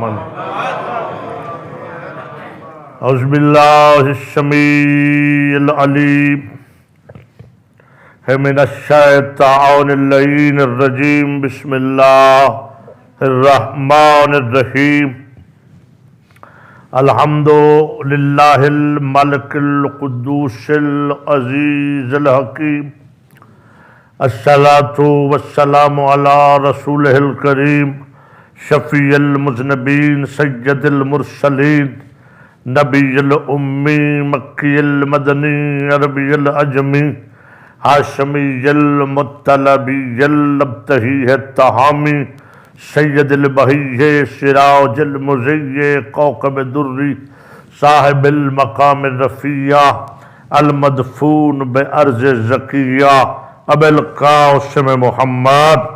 محمد اعوذ باللہ السمیع العلیم من الشیطان اللعین الرجیم بسم اللہ الرحمن الرحیم الحمد للہ الملک القدوس العزیز الحکیم الصلاۃ والسلام علی رسولہ الکریم شفیع المذنبین سید المرسلین نبی الامی مکی المدنی عربی العجمی ہاشمی المطلبی الابتہی التہامی سید البہی سراج المضی کوكب دری صاحب المقام الرفیع المدفون بارض زکیہ ابی القاسم محمد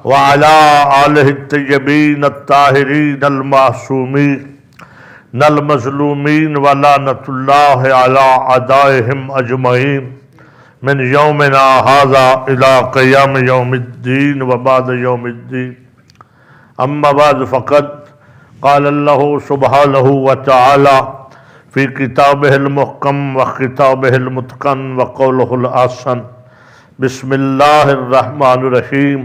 وعلى آلہ الطیبین الطاہرین المعصومین المظلومین ولعنۃ اللہ علی اعدائہم اجمعین من یومنا ھذا الی قیام یوم الدین وبعد یوم الدین اما بعد فقد قال اللہ سبحانہ وتعالی فی کتابہ المحکم وخطابہ المتقن وقولہ الاحسن بسم اللہ الرحمن الرحیم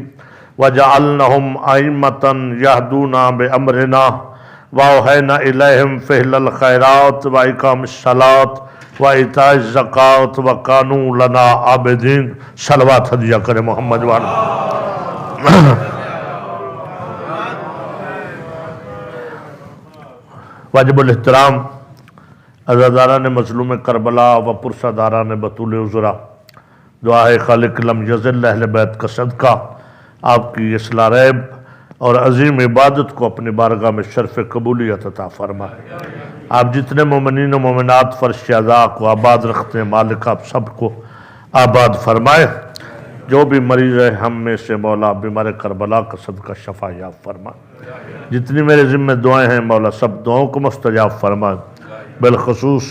وجعلنہم ائمۃ یہدون بامرنا واوحینا الیہم فعل الخیرات واقام الصلاۃ وایتاء الزکوٰۃ وکانوا لنا عابدین صلوات ہدیہ کرے محمد وعلا واجب الاحترام عزاداران مظلوم کربلا و پرساداران بطول عذرا دعا ہے خالق لم یزل اہل بیت کا صدقہ آپ کی اصلاح ریب اور عظیم عبادت کو اپنی بارگاہ میں شرف قبولیت عطا فرمائے۔ آپ جتنے مومنین و مومنات فرش اعضاء کو آباد رکھتے ہیں مالک آپ سب کو آباد فرمائے۔ جو بھی مریض ہے ہم میں سے مولا بیمار کربلا کا صدقہ شفا یاب فرمائے۔ جتنی میرے ذمہ دعائیں ہیں مولا سب دعاؤں کو مستجاب فرمائے۔ بالخصوص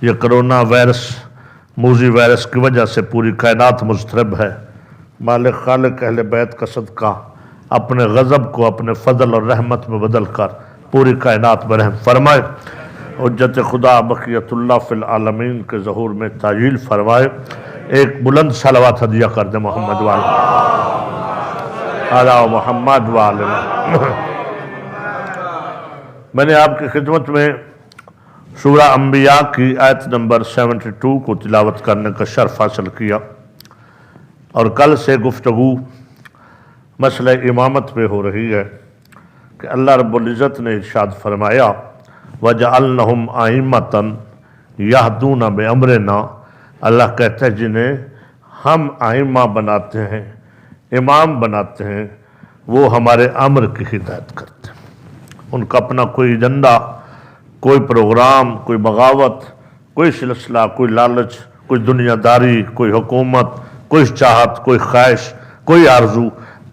یہ کرونا وائرس موذی وائرس کی وجہ سے پوری کائنات مضطرب ہے، مالک خالق اہل بیت کا صدقہ اپنے غضب کو اپنے فضل اور رحمت میں بدل کر پوری کائنات میں رحم فرمائے۔ حجت خدا بقیت اللہ فی العالمین کے ظہور میں تعجیل فرمائے۔ ایک بلند صلوات ہدیہ کر دے محمد والا علی محمد والا۔ میں نے آپ کی خدمت میں سورہ انبیاء کی آیت نمبر 72 کو تلاوت کرنے کا شرف حاصل کیا، اور کل سے گفتگو مسئلہ امامت پہ ہو رہی ہے کہ اللہ رب العزت نے ارشاد فرمایا وَجَعَلْنَهُمْ أَئِمَّةً يَهْدُونَ بِأَمْرِنَا۔ اللہ کہتے ہیں جنہیں ہم ائمہ بناتے ہیں، امام بناتے ہیں، وہ ہمارے امر کی ہدایت کرتے ہیں۔ ان کا اپنا کوئی ایجنڈا، کوئی پروگرام، کوئی بغاوت، کوئی سلسلہ، کوئی لالچ، کوئی دنیا داری، کوئی حکومت، کوئی چاہت، کوئی خواہش، کوئی آرزو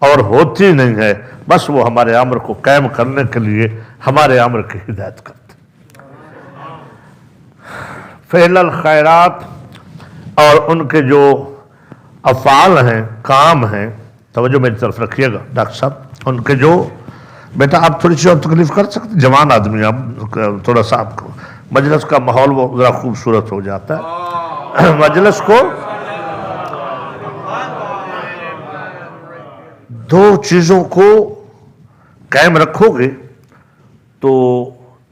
اور ہوتی نہیں ہے، بس وہ ہمارے امر کو قائم کرنے کے لیے ہمارے امر کی ہدایت کرتے ہیں۔ فعل الخیرات اور ان کے جو افعال ہیں، کام ہیں، توجہ میری طرف رکھیے گا ڈاکٹر صاحب، ان کے جو بیٹا آپ تھوڑی سی اور تکلیف کر سکتے، جوان آدمی آپ تھوڑا سا آپ کو مجلس کا ماحول وہ ذرا خوبصورت ہو جاتا ہے، مجلس کو دو چیزوں کو قائم رکھو گے تو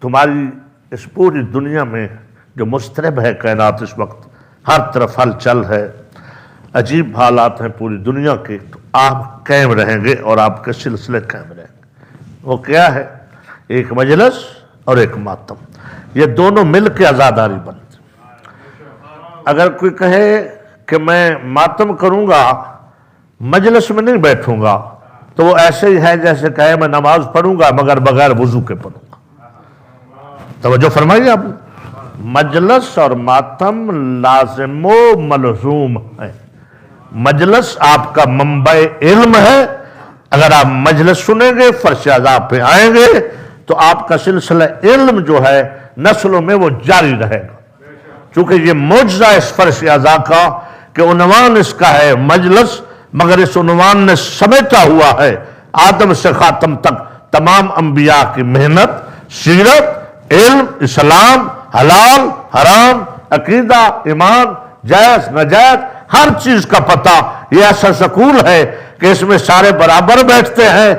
تمہاری اس پوری دنیا میں جو مضطرب ہے کائنات اس وقت، ہر طرف ہلچل ہے، عجیب حالات ہیں پوری دنیا کے، تو آپ قائم رہیں گے اور آپ کے سلسلے قائم رہیں گے۔ وہ کیا ہے؟ ایک مجلس اور ایک ماتم، یہ دونوں مل کے عزاداری بنتے ہیں۔ اگر کوئی کہے کہ میں ماتم کروں گا مجلس میں نہیں بیٹھوں گا، تو وہ ایسے ہی ہے جیسے کہے میں نماز پڑھوں گا مگر بغیر وضو کے پڑھوں گا۔ توجہ فرمائیے آپ، مجلس اور ماتم لازم و ملزوم ہے۔ مجلس آپ کا منبع علم ہے، اگر آپ مجلس سنیں گے، فرش اعضاء پہ آئیں گے، تو آپ کا سلسلہ علم جو ہے نسلوں میں وہ جاری رہے گا، چونکہ یہ معجزہ اس فرش اعضاء کا کہ عنوان اس کا ہے مجلس، مگر اس عنوان نے سمیٹا ہوا ہے آدم سے خاتم تک تمام انبیاء کی محنت، سیرت، علم، اسلام، حلال، حرام، عقیدہ، ایمان، جائز، ناجائز، ہر چیز کا پتہ۔ یہ ایسا سکول ہے کہ اس میں سارے برابر بیٹھتے ہیں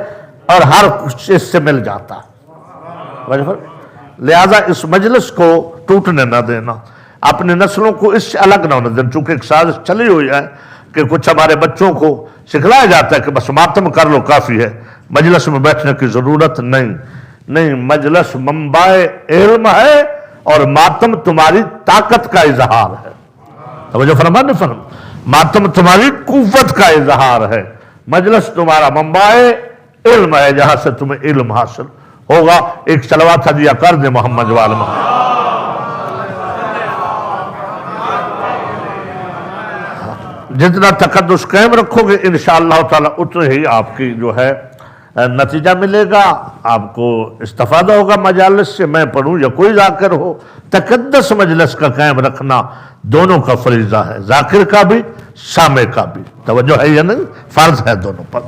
اور ہر کچھ اس سے مل جاتا ہے۔ لہذا اس مجلس کو ٹوٹنے نہ دینا، اپنے نسلوں کو اس سے الگ نہ ہونے دینا، چونکہ ایک سازش چلی ہوئی ہے کہ کچھ ہمارے بچوں کو سکھلایا جاتا ہے کہ بس ماتم کر لو کافی ہے، مجلس میں بیٹھنے کی ضرورت نہیں، مجلس منبع علم ہے اور ماتم تمہاری طاقت کا اظہار ہے۔ توجہ فرما نہیں فرما؟ ماتم تمہاری قوت کا اظہار ہے، مجلس تمہارا منبع علم ہے جہاں سے تمہیں علم حاصل ہوگا۔ ایک صلوات ہدیہ کر دے محمد وال محمد۔ جتنا تقدس قائم رکھو گے انشاءاللہ تعالی اتنے ہی آپ کی جو ہے نتیجہ ملے گا، آپ کو استفادہ ہوگا مجالس سے، میں پڑھوں یا کوئی ذاکر ہو۔ تقدس مجلس کا قائم رکھنا دونوں کا فریضہ ہے، ذاکر کا بھی، سامع کا بھی۔ توجہ ہے یا نہیں؟ فرض ہے دونوں پر۔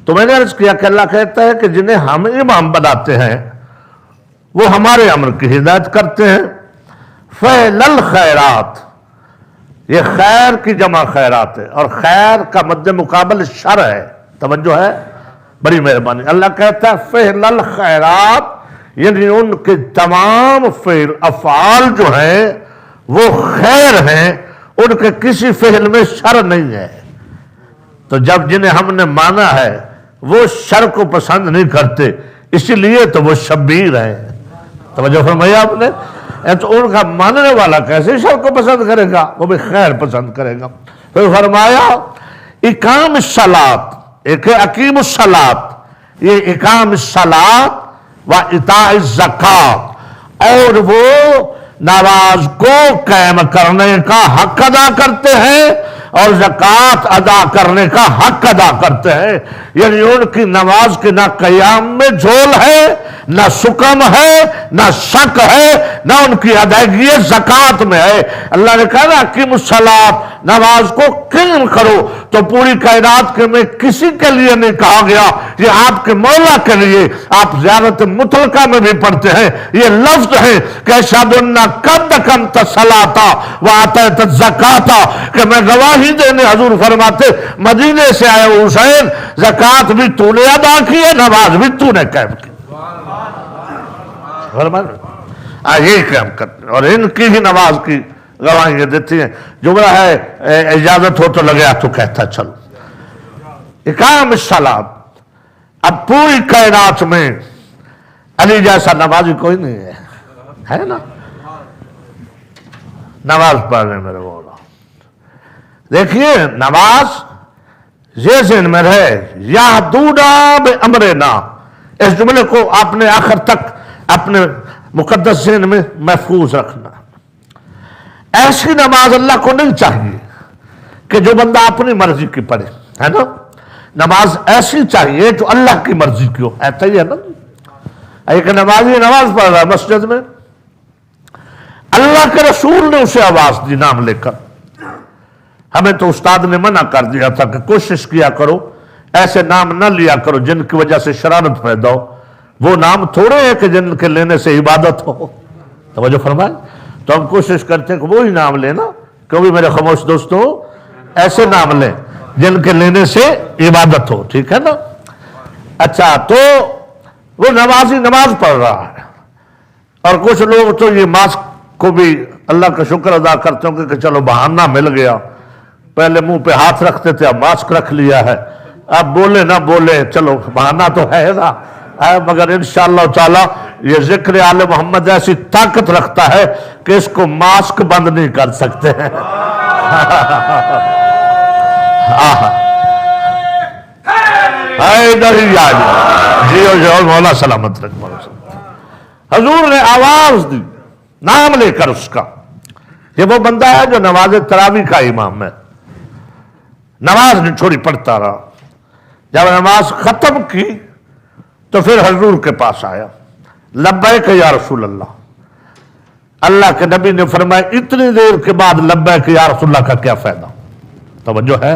تو میں نے عرض کیا کہ اللہ کہتا ہے کہ جنہیں ہم امام بناتے ہیں وہ ہمارے امر کی ہدایت کرتے ہیں۔ فعل الخیرات، یہ خیر کی جمع خیرات ہے، اور خیر کا مد مقابل شر ہے۔ توجہ ہے؟ بڑی مہربانی۔ اللہ کہتا ہے فعل الخیرات، یعنی ان کے تمام فعل افعال جو ہیں وہ خیر ہیں، ان کے کسی فعل میں شر نہیں ہے۔ تو جب جنہیں ہم نے مانا ہے وہ شر کو پسند نہیں کرتے، اسی لیے تو وہ شبیر ہیں۔ توجہ فرمایا آپ نے؟ تو ان کا ماننے والا کیسے شر کو پسند کرے گا؟ وہ بھی خیر پسند کرے گا۔ پھر فرمایا اقام الصلاۃ، ایک ہے اقیم الصلاۃ، یہ اقام الصلاۃ و ایتاء الزکات، اور وہ نماز کو قائم کرنے کا حق ادا کرتے ہیں اور زکوٰۃ ادا کرنے کا حق ادا کرتے ہیں۔ یعنی ان کی نماز کے نہ قیام میں جھول ہے، نہ سکم ہے، نہ شک ہے، نہ ان کی ادائیگی زکوٰۃ میں ہے۔ اللہ نے کہا نا اقیم الصلاۃ، نماز کو قائم کرو، تو پوری کائنات کے میں کسی کے لیے نہیں کہا گیا، یہ آپ کے مولا کے لیے۔ آپ زیارت مطلقہ میں بھی پڑھتے ہیں، یہ لفظ ہے کہ اشہد ان قد اقمت الصلاۃ وآتیت الزکاۃ، کہ میں گواہی دینے، حضور فرماتے مدینے سے آئے ہوئے حسین، زکوٰۃ بھی تو نے ادا کی ہے، نماز بھی تو نے قائم کی۔ یہی قائم کرتے ہیں، اور ان کی ہی نماز کی گواہیاں دیتی ہیں۔ جملہ ہے اجازت ہو تو لگے تو کہتا چلو اقام الصلاۃ۔ اب پوری کائنات میں علی جیسا نمازی کوئی نہیں ہے نا؟ نماز پڑھ رہے میرے مولا، دیکھیے نماز یہ ذہن میں رہے، یہدونا بامرنا، اس جملے کو آپ نے آخر تک اپنے مقدس ذہن میں محفوظ رکھنا۔ ایسی نماز اللہ کو نہیں چاہیے کہ جو بندہ اپنی مرضی کی پڑھے، ہے نا؟ نماز ایسی چاہیے جو اللہ کی مرضی کی ہو، ایسا ہی ہے نا؟ ایک نمازی نماز پڑھ رہا ہے مسجد میں، اللہ کے رسول نے اسے آواز دی نام لے کر۔ ہمیں تو استاد نے منع کر دیا تھا کہ کوشش کیا کرو ایسے نام نہ لیا کرو جن کی وجہ سے شرارت پیدا ہو، وہ نام تھوڑے ہیں کہ جن کے لینے سے عبادت ہو۔ توجہ فرمائیں، تو ہم کوشش کرتے ہیں کہ وہی نام لینا، کیونکہ میرے خاموش دوستوں ایسے نام لیں جن کے لینے سے عبادت ہو، ٹھیک ہے نا؟ اچھا، تو وہ نمازی نماز پڑھ رہا ہے، اور کچھ لوگ تو یہ ماسک کو بھی اللہ کا شکر ادا کرتے ہوں کہ چلو بہانہ مل گیا، پہلے منہ پہ ہاتھ رکھتے تھے اب ماسک رکھ لیا ہے، اب بولے نہ بولے چلو بہانہ تو ہے نا، مگر انشاءاللہ تعالی یہ ذکر آل محمد ایسی طاقت رکھتا ہے کہ اس کو ماسک بند نہیں کر سکتے ہیں۔ مولا سلامت رکھ۔ حضور نے آواز دی نام لے کر اس کا، یہ وہ بندہ ہے جو نماز تراویح کا امام ہے، نماز نہیں چھوڑی پڑھتا رہا، جب نماز ختم کی تو پھر حضور کے پاس آیا، لبیک یا رسول اللہ۔ اللہ کے نبی نے فرمایا اتنی دیر کے بعد لبیک یا رسول اللہ کا کیا فائدہ؟ توجہ ہے؟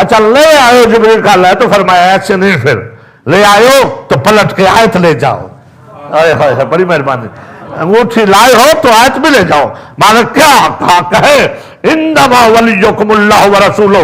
اچھا لے آئے جبریل کا اللہ ہے، تو فرمایا ایسے نہیں، پھر لے آئے تو پلٹ کے آیت لے جاؤ. بڑی مہربانی. انگوٹھی لائے ہو تو آیت بھی لے جاؤ. مانا کیا کہا؟ کہے انما ولیکم اللہ ورسولہ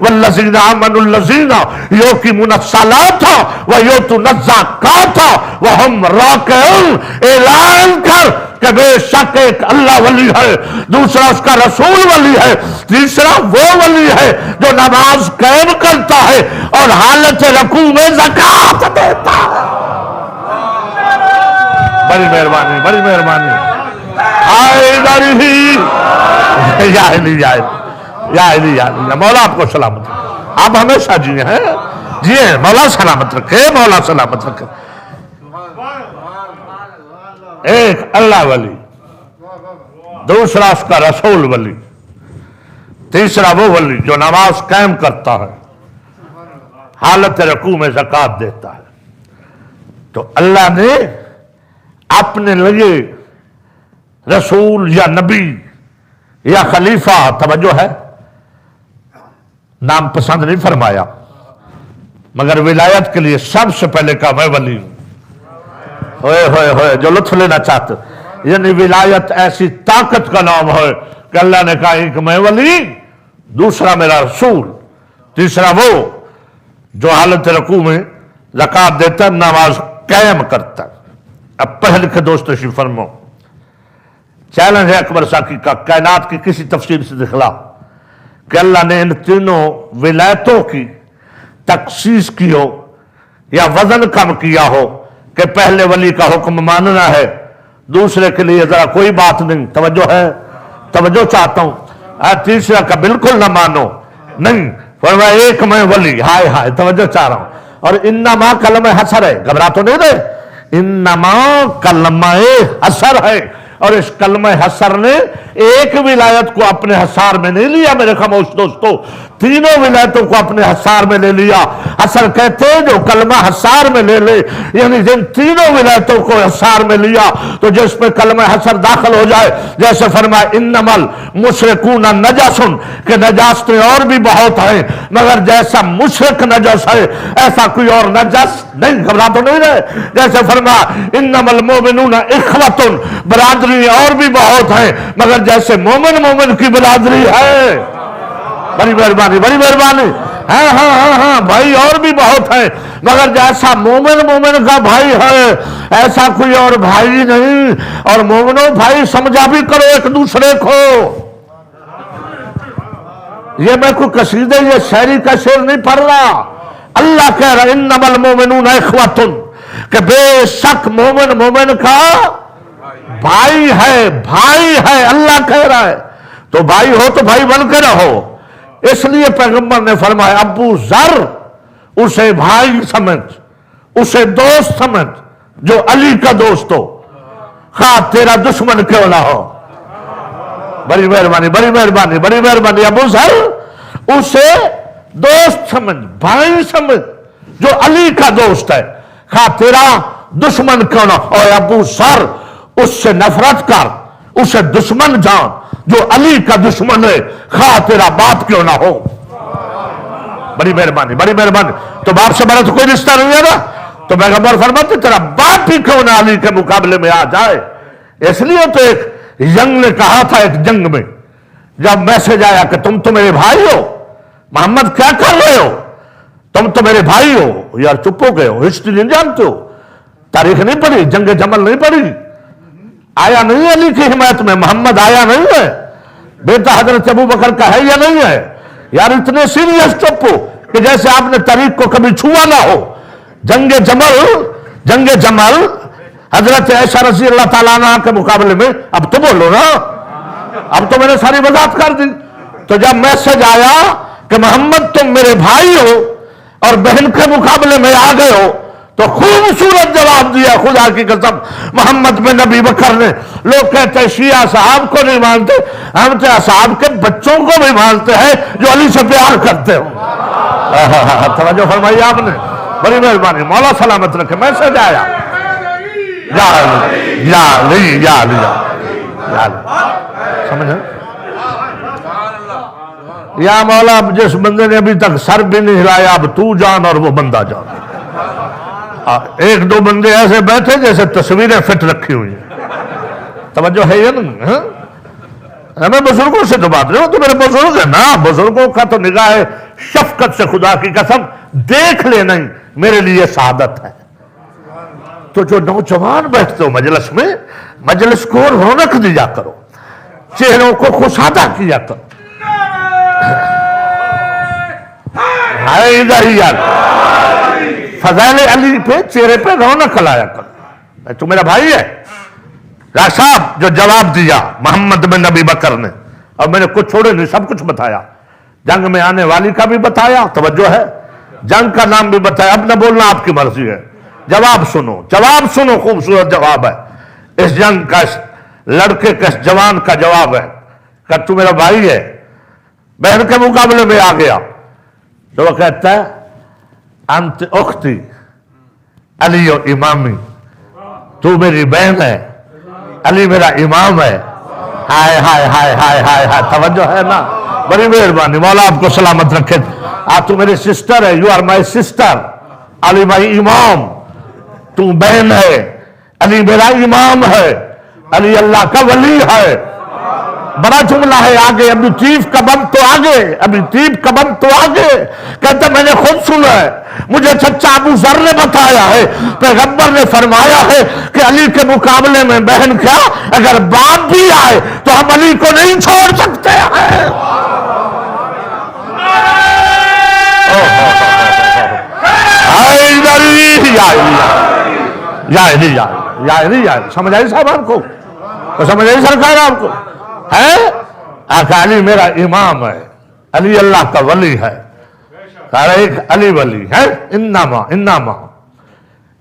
والذین آمنوا الذین یقیمون الصلاۃ ویؤتون الزکاۃ وہم راکعون. اعلان کر کہ بے شک ایک اللہ ولی ہے، دوسرا اس کا رسول ولی ہے، تیسرا وہ ولی ہے جو نماز قائم کرتا ہے اور حالت رکوع میں زکوٰۃ دیتا ہے. بڑی مہربانی، بڑی مہربانی. مولا آپ کو سلامت رکھے، آپ ہمیشہ جیے ہیں، جیے. مولا سلامت رکھے، مولا سلامت رکھے. ایک اللہ ولی، دوسرا اس کا رسول ولی، تیسرا وہ ولی جو نماز قائم کرتا ہے، حالت رکوع میں زکوٰۃ دیتا ہے. تو اللہ نے اپنے لیے رسول یا نبی یا خلیفہ، توجہ ہے، نام پسند نہیں فرمایا، مگر ولایت کے لیے سب سے پہلے کہا میں ولی ہوں. ہوئے ہوئے ہوئے جو لطف لینا چاہتے، یعنی ولایت ایسی طاقت کا نام ہے کہ اللہ نے کہا ایک میں ولی، دوسرا میرا رسول، تیسرا وہ جو حالت رکوع میں زکوٰۃ دیتا ہے، نماز قائم کرتا ہے. اب پہل کے دوست تشریف فرماؤ. چیلنج ہے اکبر ساکی کا، کائنات کی کسی تفسیر سے دکھلا کہ اللہ نے ان تینوں ولایتوں کی تخصیص کی ہو یا وزن کم کیا ہو کہ پہلے ولی کا حکم ماننا ہے، دوسرے کے لیے ذرا کوئی بات نہیں. توجہ ہے، توجہ چاہتا ہوں. تیسرا کا بالکل نہ مانو، نہیں. فرمایا ایک میں ولی، ہائے ہائے، توجہ چاہ رہا ہوں. اور انما کلمہ حصر ہے، گھبرا تو نہیں رہے، انما کلمہ حصر ہے. اور اس کلمہ حصر نے ایک ولایت کو اپنے حصار میں نہیں لیا میرے خاموش دوستو، تینوں ولایتوں کو اپنے حصار میں لے لیا. حصر کہتے ہیں جو کلمہ حصار میں لے لے، یعنی جن تینوں ولایتوں کو حصار میں لیا تو جس پہ کلمہ حصر داخل ہو جائے. جیسے فرمایا انما المشرکون نجس، کہ نجاستیں اور بھی بہت ہیں مگر جیسا مشرک نجس ہے ایسا کوئی اور نجس نہیں. گھبرا تو نہیں رہے. جیسے فرمایا انما المؤمنون اخوۃ، برادری اور بھی بہت ہیں مگر جیسے مومن مومن کی برادری ہے. بڑی مہربانی، بڑی مہربانی. ہاں ہاں ہاں ہاں بھائی اور بھی بہت ہیں مگر جیسا مومن مومن کا بھائی ہے ایسا کوئی اور بھائی نہیں. اور مومنوں بھائی سمجھا بھی کرو ایک دوسرے کو. یہ میں کوئی قصیدے یا شاعری کا شعر نہیں پڑھ رہا. اللہ کہہ رہا انما المؤمنون اخوۃ، کہ بے شک مومن مومن کا بھائی ہے، بھائی ہے. اللہ کہہ رہا ہے تو بھائی ہو تو بھائی بن کے رہو. اس لیے پیغمبر نے فرمایا ابو ذر اسے بھائی سمجھ، اسے دوست سمجھ جو علی کا دوست ہو، خواہ تیرا دشمن کیوں نہ ہو. بڑی مہربانی، بڑی مہربانی، بڑی مہربانی. ابو ذر اسے دوست سمجھ، بھائی سمجھ جو علی کا دوست ہے، خواہ تیرا دشمن کیوں نہ ہو. اور ابو ذر اس سے نفرت کر، اسے دشمن جان جو علی کا دشمن ہے، خواہ تیرا باپ کیوں نہ ہو. بڑی مہربانی، بڑی مہربانی. تو باپ سے بڑا تو کوئی رشتہ نہیں ہے نا. تو پیغمبر فرماتے تیرا باپ ہی کیوں نہ علی کے مقابلے میں آ جائے. اس لیے تو ایک ینگ نے کہا تھا، ایک جنگ میں جب میسج آیا کہ تم تو میرے بھائی ہو، محمد کیا کر رہے ہو، تم تو میرے بھائی ہو. یار چپ ہو گئے ہو، ہسٹری نہیں جانتے ہو، تاریخ نہیں پڑھی، جنگ جمل نہیں پڑھی. آیا نہیں علی کی حمایت میں، محمد آیا نہیں ہے، بیٹا حضرت ابو بکر کا ہے یا نہیں ہے. یار اتنے سیریس چپ ہو کہ جیسے آپ نے تاریخ کو کبھی چھوا نہ ہو. جنگ جمل حضرت عائشہ رضی اللہ تعالیٰ عنہ کے مقابلے میں، اب تو بولو نا، اب تو میں نے ساری وضاحت کر دی. تو جب میسج آیا کہ محمد تم میرے بھائی ہو اور بہن کے مقابلے میں آ گئے ہو، تو خوبصورت جواب دیا خدا کی قسم محمد بن نبی بکر نے. لوگ کہتے ہیں شیعہ صحاب کو نہیں مانتے، ہم تو صحاب کے بچوں کو بھی مانتے ہیں جو علی سے پیار کرتے ہو. توجہ فرمائی آپ نے، بڑی مہربانی. مولا سلامت رکھے. میسج آیا یا علی یا علی یا علی یا علی. سمجھے یا مولا اب جس بندے نے ابھی تک سر بھی نہیں ہلایا اب تو جان اور وہ بندہ جان. ایک دو بندے ایسے بیٹھے جیسے تصویریں فٹ رکھی ہوئی ہیں. توجہ ہے یا نہیں؟ میں بزرگوں سے تو بات نہیں ہوں، تو میرے بزرگ ہیں نا. بزرگوں کا تو نگاہ شفقت سے خدا کی قسم دیکھ لے نہیں میرے لیے سعادت ہے. تو جو نوجوان بیٹھتے ہو مجلس میں، مجلس کو رونق دیا کرو، چہروں کو خوشادہ کیا کرو. فضائل علی پہ چہرے پہ رونق لایا کرو. تو میرا بھائی ہے راج صاحب جو جواب دیا محمد بن نبی بکر نے، اور میں نے کچھ چھوڑے نہیں سب کچھ بتایا. جنگ میں آنے والی کا بھی بتایا، توجہ ہے، جنگ کا نام بھی بتایا. اب نہ بولنا آپ کی مرضی ہے. جواب سنو، جواب سنو، خوبصورت جواب ہے اس جنگ کا، اس لڑکے کا، اس جوان کا جواب ہے کہ تو میرا بھائی ہے، بہن کے مقابلے میں آ گیا. تو وہ کہتا ہے انت اختی علی و امامی، تو میری بہن ہے، علی میرا امام ہے. ہائے ہائے ہائے ہائے ہائے ہائے، توجہ ہے نا. بڑی مہربانی، مولا آپ کو سلامت رکھے. تو میری سسٹر ہے، یو آر مائی سسٹر. علی مائی امام، تو بہن ہے، علی میرا امام ہے، علی اللہ کا ولی ہے. بڑا جملہ ہے آگے، ابھی تیف کا بند تو آگے، ابھی تیف کا بند تو آگے. کہتا میں نے خود سنا ہے، مجھے چچا ابو ذر نے بتایا ہے، پیغمبر نے فرمایا ہے کہ علی کے مقابلے میں بہن کیا، اگر باپ بھی آئے تو ہم علی کو نہیں چھوڑ سکتے ہیں. سمجھ آئی صاحب آپ کو؟ سمجھ آئی سرکار آپ کو؟ ہے علی میرا امام ہے، علی اللہ کا ولی ہے. ایک علی ولی ہے.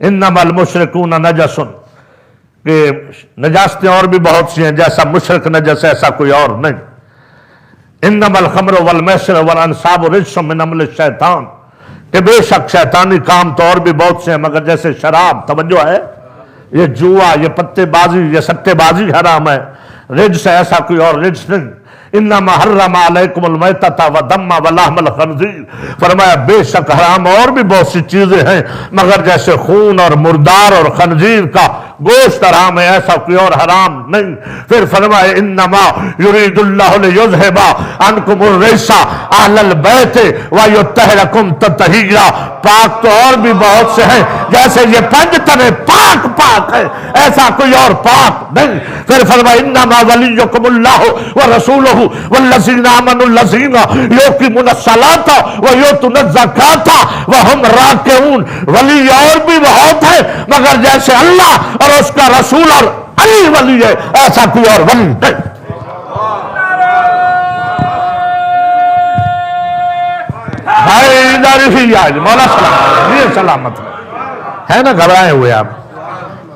انما المشرکون نجس، کہ نجاستیں اور بھی بہت سی ہیں، جیسا مشرک نجس ایسا کوئی اور نہیں. انما الخمر والمیسر والانصاب رجس من عمل الشیطان، کہ بے شک شیطانی کام تو اور بھی بہت سے ہیں مگر جیسے شراب، توجہ ہے، یہ جوا، یہ پتے بازی، یہ سٹے بازی حرام ہے. رجس ہے، ایسا کوئی اور رجس نہیں. انما حرم علیکم المیتۃ والدم ولحم الخنزیر، فرمایا بے شک حرام اور بھی بہت سی چیزیں ہیں مگر جیسے خون اور مردار اور خنزیر کا گوشت حرام ہے، ایسا کوئی اور حرام نہیں. پھر فرمایا انما یرید اللہ لیذھب عنکم الرجس اہل البیت ویطہرکم تطہیرا. پاک تو اور بھی بہت سے ہیں، جیسے یہ پنج تنے پاک پاک ہے، ایسا کوئی اور پاک نہیں. پھر فرمایا انما ولیکم اللہ ورسولہ والذین آمنوا الذین یقیمون الصلاۃ ویؤتون الزکاۃ وہم راکعون. ولی اور بھی بہت ہے مگر جیسے اللہ اور اس کا رسول اور علی ولی ہے، ایسا کوئی اور ولی نہیں. مولا سلامت ہے نا. گھبرائے ہوئے آپ.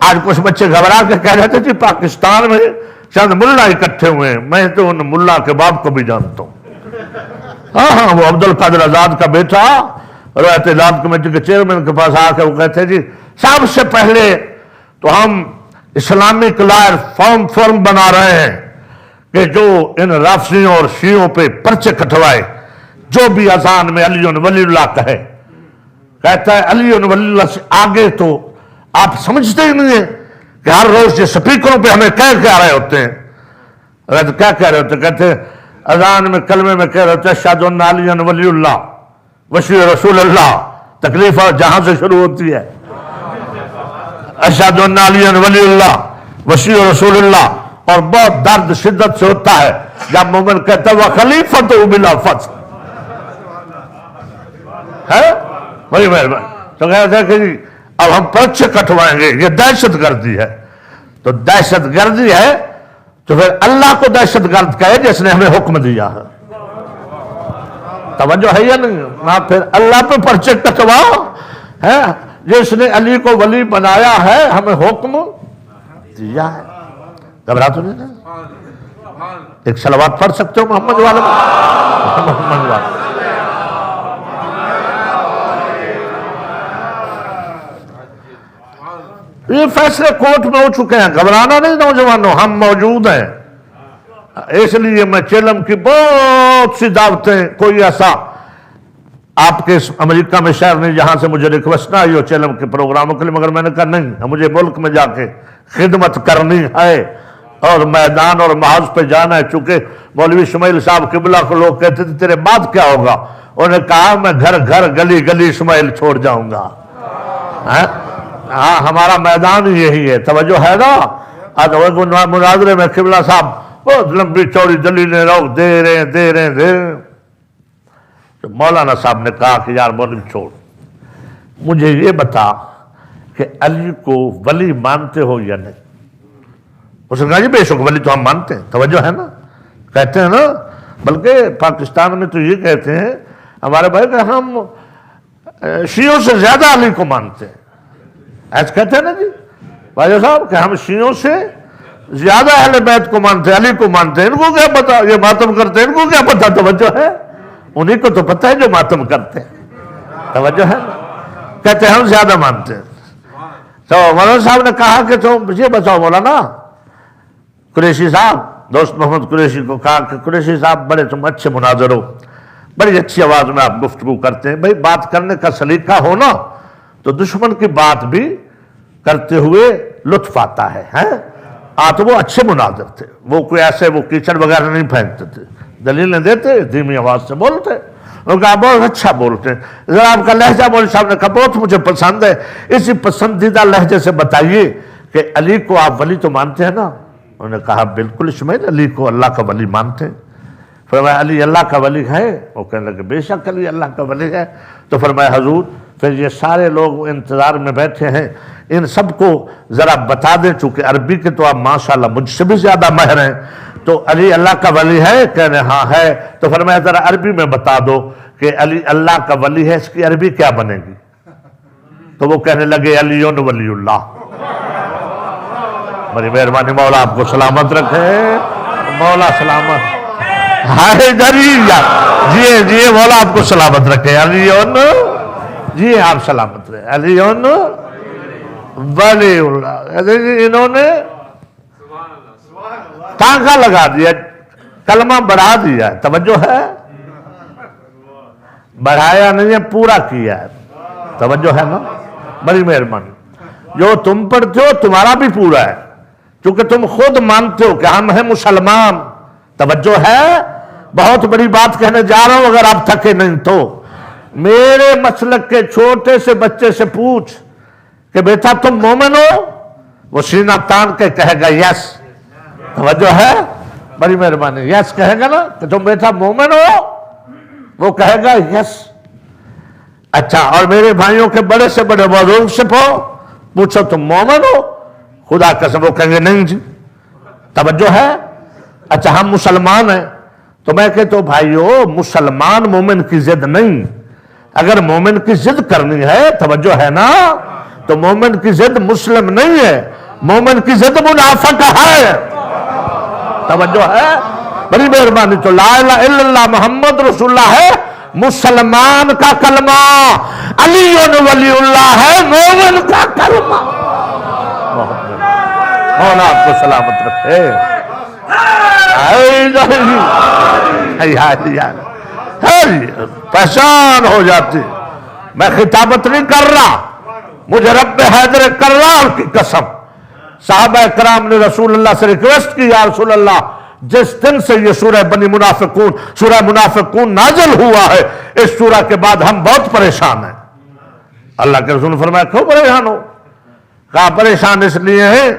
آج کچھ بچے گھبرا کے کہہ رہے تھے جی پاکستان میں چند ملا اکٹھے ہوئے ہیں، میں تو ان ملا کے باپ کو بھی جانتا ہوں. ہاں وہ عبد القادر آزاد کا بیٹا روایت آزاد کمیٹی کے چیئرمین کے پاس آ کے وہ کہتے ہیں جی سب سے پہلے تو ہم اسلامک لائر فارم بنا رہے ہیں کہ جو ان رافضیوں اور شیعوں پہ پرچے کٹوائے، جو بھی اذان میں علی ولی اللہ کہے. کہتا ہے علی ولی اللہ سے آگے تو آپ سمجھتے ہی نہیں ہیں کہ ہر روز یہ سپیکروں پہ ہمیں کہہ رہے ہوتے ہیں. کیا کہہ رہے ہوتے ہیں؟ کہتے ہیں اذان میں کلمے میں کہہ رہے ہوتے ہیں اشہد ان علی ولی اللہ وشی رسول اللہ. تکلیف جہاں سے شروع ہوتی ہے، اشہد ان علی ولی اللہ وشی رسول اللہ. اور بہت درد شدت سے ہوتا ہے جب مومن کہتا ہے وخلیفۃ بلا فصل. ہے بڑی مہربانی. تو کہتے ہیں کہ جی اب ہم پرچے کٹوائیں گے، یہ دہشت گردی ہے. تو دہشت گردی ہے تو پھر اللہ کو دہشت گرد کہے جس نے ہمیں حکم دیا ہے. توجہ ہے یا نہیں؟ نہ پھر اللہ پہ پرچے کٹواؤ ہے جس نے علی کو ولی بنایا ہے، ہمیں حکم دیا ہے. گھبرا تو نہیں نا؟ ایک صلوات پڑھ سکتے ہو محمد والا؟ محمد والا. یہ فیصلے کورٹ میں ہو چکے ہیں، گھبرانا نہیں نوجوانوں، ہم موجود ہیں. اس لیے میں چیلم کی بہت سی دعوتیں، کوئی ایسا آپ کے امریکہ میں شہر نہیں جہاں سے مجھے ریکویسٹ نہ آئی ہو چیلم کے پروگراموں کے لیے، مگر میں نے کہا نہیں، مجھے ملک میں جا کے خدمت کرنی ہے اور میدان اور محاذ پہ جانا ہے۔ چونکہ مولوی اسماعیل صاحب قبلہ کو لوگ کہتے تھے تیرے بعد کیا ہوگا، انہوں نے کہا میں گھر گھر گلی گلی اسماعیل چھوڑ جاؤں گا۔ ہاں ہمارا میدان یہی ہے، توجہ ہے نا۔ مناظرے میں قبلہ صاحب بہت لمبی چوڑی دلیلیں لوگ دے رہے ہیں۔ تو مولانا صاحب نے کہا کہ یار مولوی چھوڑ، مجھے یہ بتا کہ علی کو ولی مانتے ہو یا نہیں؟ اس نے کہا جی بے شک ولی تو ہم مانتے ہیں، توجہ ہے نا، کہتے ہیں نا، بلکہ پاکستان میں تو یہ کہتے ہیں ہمارے بھائی کہ ہم شیعوں سے زیادہ علی کو مانتے ہیں، ایسا کہتے ہیں نا جی بھائی صاحب کہ ہم شیعوں سے زیادہ اہل بیت کو مانتے ہیں، علی کو مانتے ہیں۔ ان کو کیا پتا یہ ماتم کرتے ہیں، ان کو کیا پتا، توجہ ہے، انہیں کو تو پتہ ہے جو ماتم کرتے ہیں، توجہ ہے، کہتے ہیں ہم زیادہ مانتے ہیں۔ تو مولانا صاحب نے کہا کہ تم یہ بتاؤ مولانا، قریشی صاحب دوست محمد قریشی کو کہا کہ قریشی صاحب بڑے تم اچھے مناظر ہو، بڑی اچھی آواز میں آپ گفتگو کرتے ہیں، بھائی بات کرنے کا سلیقہ ہونا تو دشمن کی بات بھی کرتے ہوئے لطف آتا ہے۔ تو وہ اچھے مناظر تھے، وہ کوئی ایسے وہ کیچڑ وغیرہ نہیں پھینکتے تھے، دلیلیں دیتے، دھیمی آواز سے بولتے، انہوں نے کہا بہت اچھا بولتے ہیں، ذرا آپ کا لہجہ مولوی صاحب نے کہا بہت مجھے پسند ہے، اسی پسندیدہ لہجے سے بتائیے کہ علی کو آپ ولی تو مانتے ہیں نا؟ انہوں نے کہا بالکل اسماعیل، علی کو اللہ کا ولی مانتے ہیں۔ فرمایا علی اللہ کا ولی ہے؟ وہ کہنے لگے بے شک علی اللہ کا ولی ہے۔ تو فرمایا حضور پھر یہ سارے لوگ انتظار میں بیٹھے ہیں، ان سب کو ذرا بتا دیں، چونکہ عربی کے تو آپ ماشاءاللہ مجھ سے بھی زیادہ ماہر ہیں، تو علی اللہ کا ولی ہے؟ کہنے ہاں ہے۔ تو فرمایا ذرا عربی میں بتا دو کہ علی اللہ کا ولی ہے، اس کی عربی کیا بنے گی؟ تو وہ کہنے لگے علی ولی اللہ۔ بڑی مہربانی، مولا آپ کو سلامت رکھے، مولا سلامت، ہائے دریا جی مولا آپ کو سلامت رکھے، علی جی آپ سلامت رہے، علی ولی اللہ۔ انہوں نے ٹانکا لگا دیا، کلمہ بڑھا دیا، توجہ ہے، بڑھایا نہیں ہے، پورا کیا ہے، توجہ ہے نا، بڑی مہربانی۔ جو تم پڑھتے ہو تمہارا بھی پورا ہے، کیونکہ تم خود مانتے ہو کہ ہم ہیں مسلمان، توجہ ہے۔ بہت بڑی بات کہنے جا رہا ہوں، اگر آپ تھکے نہیں تو میرے مسلک کے چھوٹے سے بچے سے پوچھ کہ بیٹا تم مومن ہو، وہ سینہ تان کے کہے گا یس، توجہ ہے، بڑی مہربانی، یس کہے گا نا کہ تم بیٹا مومن ہو، وہ کہے گا یس۔ اچھا، اور میرے بھائیوں کے بڑے سے بڑے بزرگ سے پوچھو تم مومن ہو، خدا قسم وہ کہیں گے نہیں جی، توجہ ہے۔ اچھا ہم مسلمان ہیں، تو میں کہتا ہوں بھائیو مسلمان مومن کی ضد نہیں، اگر مومن کی ضد کرنی ہے، توجہ ہے نا، تو مومن کی ضد مسلم نہیں ہے، مومن کی ضد منافق ہے، توجہ ہے، بڑی مہربانی۔ تو لا الہ الا اللہ محمد رسول اللہ ہے، مسلمان کا کلمہ، علی ولی اللہ ہے مومن کا کلمہ۔ مولا آپ کو سلامت رکھے، پہچان ہو جاتی۔ میں خطابت نہیں کر رہا، مجھے رب حیدر کرار کی قسم، صحابہ کرام نے رسول اللہ سے ریکویسٹ کی یا رسول اللہ جس دن سے یہ سورہ بنی منافقون، سورہ منافقون نازل ہوا ہے، اس سورہ کے بعد ہم بہت پریشان ہیں۔ اللہ کے رسول نے فرمایا کیوں پریشان ہو؟ کہا پریشان اس لیے ہے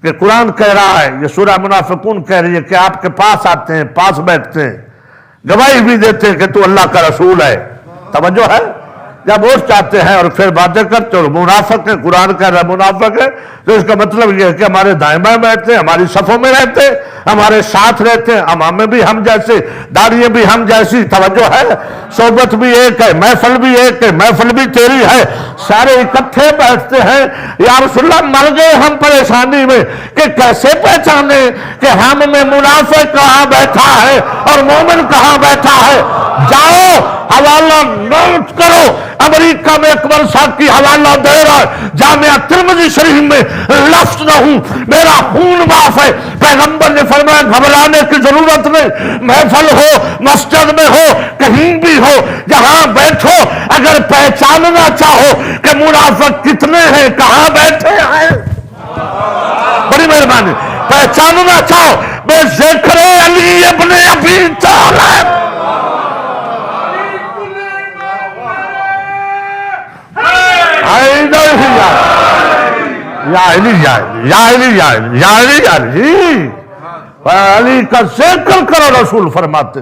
کہ قرآن کہہ رہا ہے، یہ سورہ منافقون کہہ رہی ہے کہ آپ کے پاس آتے ہیں، پاس بیٹھتے ہیں، گواہی بھی دیتے ہیں کہ تو اللہ کا رسول ہے، توجہ ہے، جب ووٹ چاہتے ہیں اور پھر باتیں کرتے اور منافق ہے، قرآن کہہ رہا ہے منافق ہے، تو اس کا مطلب یہ ہے کہ ہمارے دائیں بائیں بیٹھتے ہیں، ہماری صفوں میں رہتے ہیں، ہمارے ساتھ رہتے ہیں، امامے بھی ہم جیسے، داڑیاں بھی ہم جیسی، توجہ ہے، صحبت بھی ایک ہے، محفل بھی ایک ہے، محفل بھی تیری ہے، سارے اکٹھے بیٹھتے ہیں۔ یا رسول اللہ مر گئے ہم پریشانی میں کہ کیسے پہچانے کہ ہم میں منافق کہاں بیٹھا ہے اور مومن کہاں بیٹھا ہے۔ جاؤ حوالہ نوٹ کرو، امریکہ میں اکبر صاحب کی حوالہ دے رہا ہے، جامعہ ترمذی شریف میں لفظ نہ ہوں میرا خون معاف ہے۔ پیغمبر نے فرمایا گھبرانے کی ضرورت نہیں، محفل ہو، مسجد میں ہو، کہیں بھی ہو، جہاں بیٹھو، اگر پہچاننا چاہو کہ منافق کتنے ہیں، کہاں بیٹھے ہیں، بڑی مہربانی، پہچاننا چاہو بے ذکر علی ابن ابی طالب، علی کا ذکر کرو، رسول فرماتے،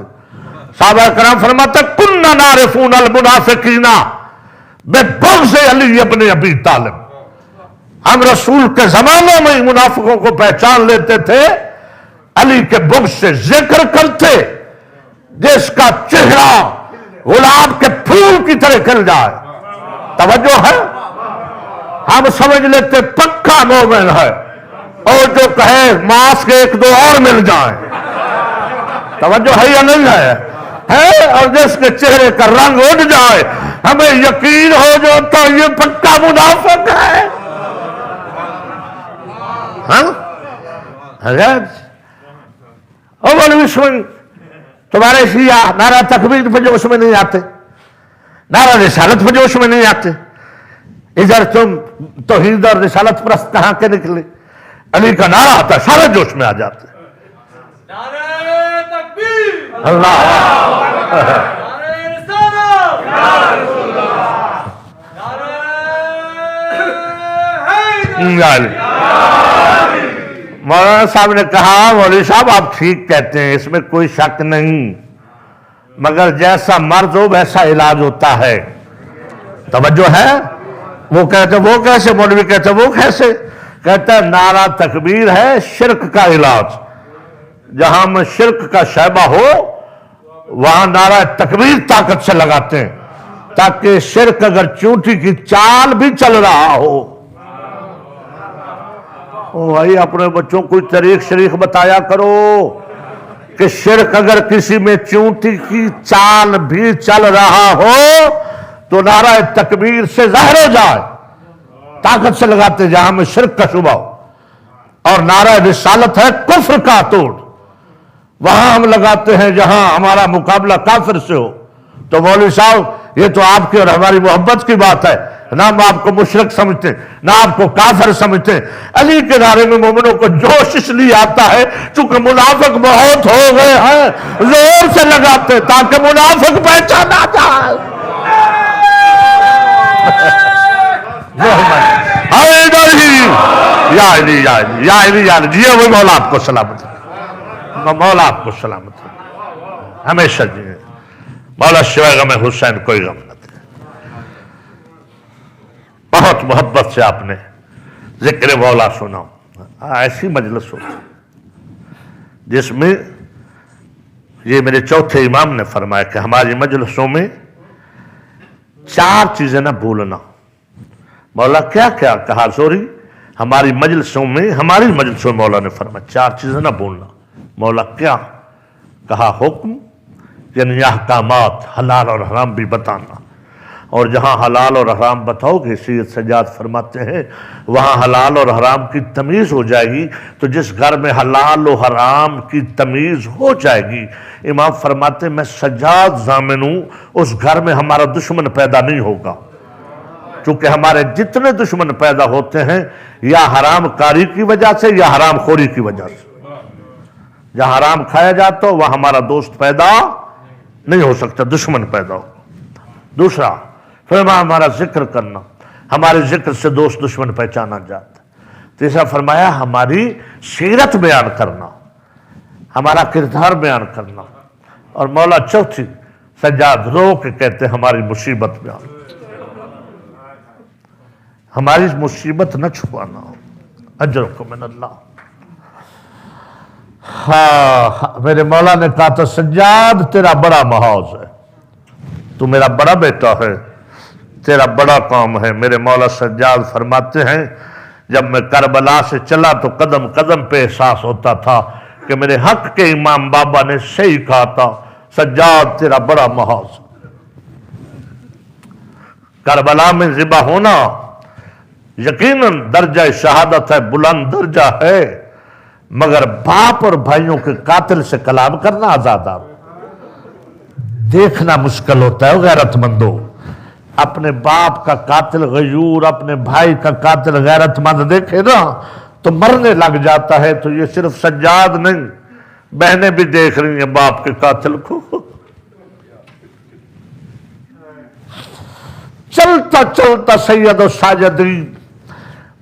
صحابہ کرام فرماتے کننا نعرفون المنافقین ببغض علی ابن ابی طالب، ہم رسول کے زمانوں میں منافقوں کو پہچان لیتے تھے علی کے بغض سے، ذکر کرتے جس کا چہرہ گلاب کے پھول کی طرح کھل جائے، توجہ ہے، ہم سمجھ لیتے پکا مومن ہے، اور جو کہے ماس کے ایک دو اور مل جائیں، توجہ ہے یا نہیں ہے، اور جس کے چہرے کا رنگ اڑ جائے ہمیں یقین ہو جاتا یہ پکا منافق ہے۔ تمہارے شیعہ نعرہ تکبیر پہ جوش میں نہیں آتے، نعرہ رسالت پہ جوش میں نہیں آتے، ادھر تم توحید اور رسالت پرست کہاں کے نکلے، علی کا نعرہ آتا سارے جوش میں آ جاتے، نعرہ تکبیر، اللہ نعرہ رسالت، نعرہ حیدر، مولانا صاحب نے کہا مولوی صاحب آپ ٹھیک کہتے ہیں، اس میں کوئی شک نہیں، مگر جیسا مرض ہو ویسا علاج ہوتا ہے، توجہ ہے، وہ کہتے وہ کیسے، مولوی کہتے وہ کیسے، کہتا ہے نعرہ تکبیر ہے شرک کا علاج، جہاں میں شرک کا شائبہ ہو وہاں نعرہ تکبیر طاقت سے لگاتے ہیں تاکہ شرک اگر چونٹی کی چال بھی چل رہا ہو، بھائی اپنے بچوں کو طریق شریف بتایا کرو کہ شرک اگر کسی میں چونٹی کی چال بھی چل رہا ہو تو نعرہ تکبیر سے ظاہر ہو جائے، طاقت سے لگاتے جہاں میں شرک کا شبہ ہو، اور نعرہ رسالت ہے کفر کا توڑ، وہاں ہم لگاتے ہیں جہاں ہمارا مقابلہ کافر سے ہو۔ تو مولوی صاحب یہ تو آپ کی اور ہماری محبت کی بات ہے، نہ ہم آپ کو مشرک سمجھتے نہ آپ کو کافر سمجھتے، علی کے نعرے میں مومنوں کو جوش اس لیے آتا ہے چونکہ منافق بہت ہو گئے ہیں، زور سے لگاتے تاکہ منافق پہچانا جائے۔ یا علی یا علی یا علی یا علی، جی وہ مولا آپ کو سلامت ہے، مولا آپ کو سلامت ہے، ہمیشہ جی مولا سوائے غم حسین کوئی غم نہ دے۔ بہت محبت سے آپ نے ذکر مولا سنا، ایسی مجلس ہوتی جس میں یہ میرے چوتھے امام نے فرمایا کہ ہماری مجلسوں میں چار چیزیں نہ بھولنا۔ مولا کیا کیا کہا زوری، ہماری مجلسوں میں مولا نے فرمایا چار چیزیں نہ بھولنا۔ مولا کیا کہا، حکم یعنی احکامات حلال اور حرام بھی بتانا، اور جہاں حلال اور حرام بتاؤ گے سید سجاد فرماتے ہیں وہاں حلال اور حرام کی تمیز ہو جائے گی، تو جس گھر میں حلال و حرام کی تمیز ہو جائے گی امام فرماتے ہیں میں سجاد ضامن ہوں اس گھر میں ہمارا دشمن پیدا نہیں ہوگا، چونکہ ہمارے جتنے دشمن پیدا ہوتے ہیں یا حرام کاری کی وجہ سے یا حرام خوری کی وجہ سے، جہاں حرام کھایا جاتا ہو وہاں ہمارا دوست پیدا نہیں ہو سکتا، دشمن پیدا ہو۔ دوسرا فرمایا ہمارا ذکر کرنا، ہمارے ذکر سے دوست دشمن پہچانا جاتا۔ تیسرا فرمایا ہماری سیرت بیان کرنا، ہمارا کردار بیان کرنا، اور مولا چوتھی سجاد رو کے کہتے ہیں ہماری مصیبت بیان، ہماری مصیبت نہ چھپانا، اجرکم من اللہ۔ ہاں میرے مولا نے کہا تھا سجاد تیرا بڑا محاذ ہے، تو میرا بڑا بیٹا ہے، تیرا بڑا کام ہے۔ میرے مولا سجاد فرماتے ہیں جب میں کربلا سے چلا تو قدم قدم پہ احساس ہوتا تھا کہ میرے حق کے امام بابا نے صحیح کہا تھا، سجاد تیرا بڑا محاذ۔ کربلا میں ذبح ہونا یقیناً درجہ شہادت ہے، بلند درجہ ہے، مگر باپ اور بھائیوں کے قاتل سے کلام کرنا آزادار دیکھنا مشکل ہوتا ہے۔ غیرت مندو، اپنے باپ کا قاتل غیور اپنے بھائی کا قاتل غیرت مند دیکھے نا تو مرنے لگ جاتا ہے۔ تو یہ صرف سجاد نہیں، بہنیں بھی دیکھ رہی ہیں باپ کے قاتل کو۔ چلتا چلتا سید الساجدین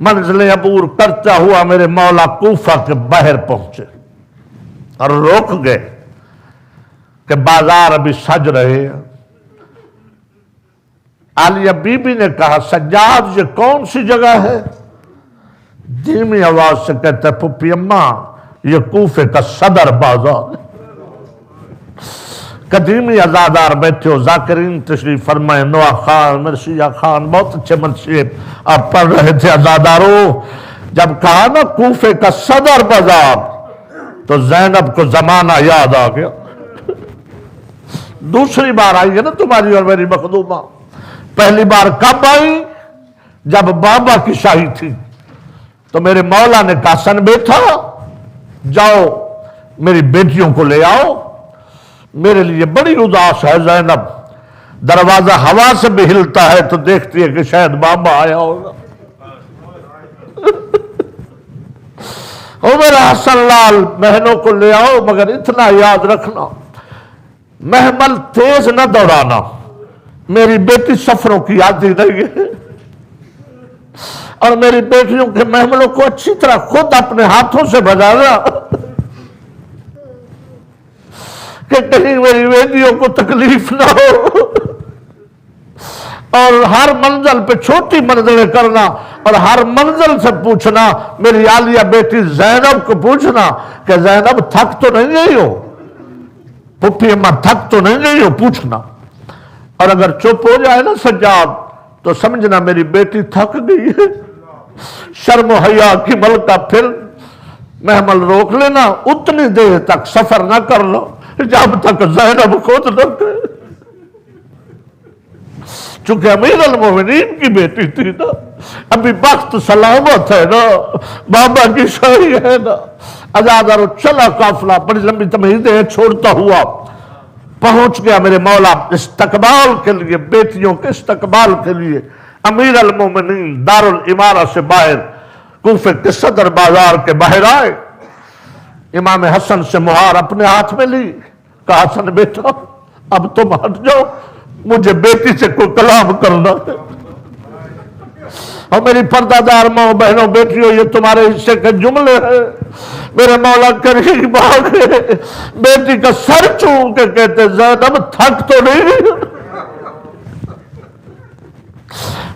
منزل عبور کرتا ہوا میرے مولا کوفہ کے باہر پہنچے اور روک گئے کہ بازار ابھی سج رہے ہیں۔ عالیہ بی بی نے کہا سجاد یہ کون سی جگہ ہے؟ دھیمی آواز سے کہتا ہے پھپھی اماں یہ کوفے کا صدر بازار ہے۔ قدیمی ازادار بیٹھے ہو، ذاکرین تشریف فرمائے، نوا خان، مرشیہ خان، بہت اچھے منشیب آپ پڑھ رہے تھے ازاداروں۔ جب کہا نا کوفے کا صدر بازار تو زینب کو زمانہ یاد آ گیا۔ دوسری بار آئی ہے نا تمہاری اور میری مخدومہ، پہلی بار کب آئی؟ جب بابا کی شاہی تھی تو میرے مولا نے کہا سن بیٹھا جاؤ میری بیٹیوں کو لے آؤ، میرے لیے بڑی اداس ہے زینب، دروازہ ہوا سے بھی ہلتا ہے تو دیکھتی ہے کہ شاید بابا آیا ہوگا۔ او میرا حسن لال بہنوں کو لے آؤ، مگر اتنا یاد رکھنا محمل تیز نہ دوڑانا، میری بیٹی سفروں کی عادی نہیں ہے، اور میری بیٹیوں کے محملوں کو اچھی طرح خود اپنے ہاتھوں سے بجانا کہ کہیں میری بیٹیوں کو تکلیف نہ ہو، اور ہر منزل پہ چھوٹی منزلیں کرنا اور ہر منزل سے پوچھنا، میری عالیہ بیٹی زینب کو پوچھنا کہ زینب تھک تو نہیں گئی ہو، پھپھی اماں تھک تو نہیں گئی ہو، پوچھنا۔ اور اگر چپ ہو جائے نا سجاد تو سمجھنا میری بیٹی تھک گئی ہے، شرم و حیا کی ملکہ پھر محمل روک لینا، اتنی دیر تک سفر نہ کر لو جب تک زینب خود نہ کہے، چونکہ امیر المومنین کی بیٹی تھی نا، ابھی وقت سلامت ہے نا، بابا کی شاہی ہے نا۔ ازادارو چلا قافلہ، بڑی لمبی تمہیدیں چھوڑتا ہوا پہنچ گیا میرے مولا استقبال کے لیے، بیٹیوں کے استقبال کے لیے۔ امیر المومنین دارالامارہ سے باہر کوفے کے صدر بازار کے باہر آئے، امام حسن سے مہار اپنے ہاتھ میں لی، کہا حسن بیٹا اب تم ہٹ جاؤ، مجھے بیٹی سے کوئی کلام کرنا ہے، اور میری پردہ دار ماں بہنوں بیٹیوں یہ تمہارے حصے کے جملے ہیں۔ میرے مولا قریب آ گئے، بیٹی کا سر چوم کے کہتے زینب تھک تو نہیں؟